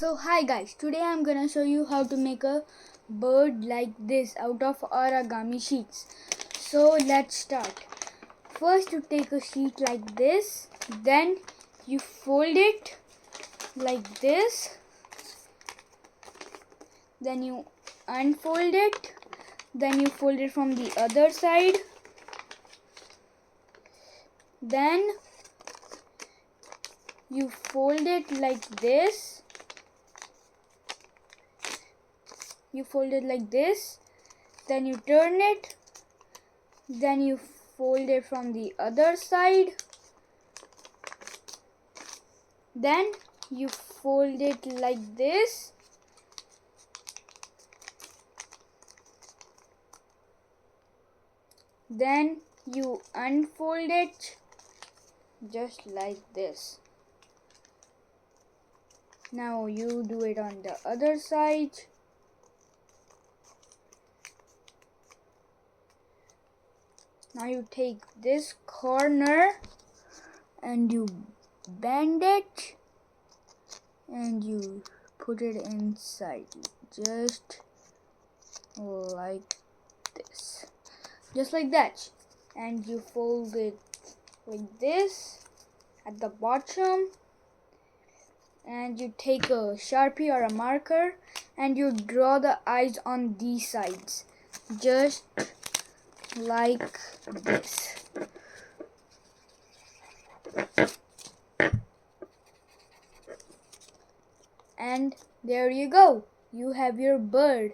So hi guys, today I'm gonna show you how to make a bird like this out of origami sheets. So let's start. First you take a sheet like this, then you fold it like this, then you unfold it, then you fold it from the other side, then you fold it like this. You fold it like this, then you turn it, then you fold it from the other side, then you fold it like this, then you unfold it just like this. Now you do it on the other side. Now you take this corner and you bend it and you put it inside just like this, just like that, and you fold it like this at the bottom, and you take a Sharpie or a marker and you draw the eyes on these sides just like this. And there you go, you have your bird.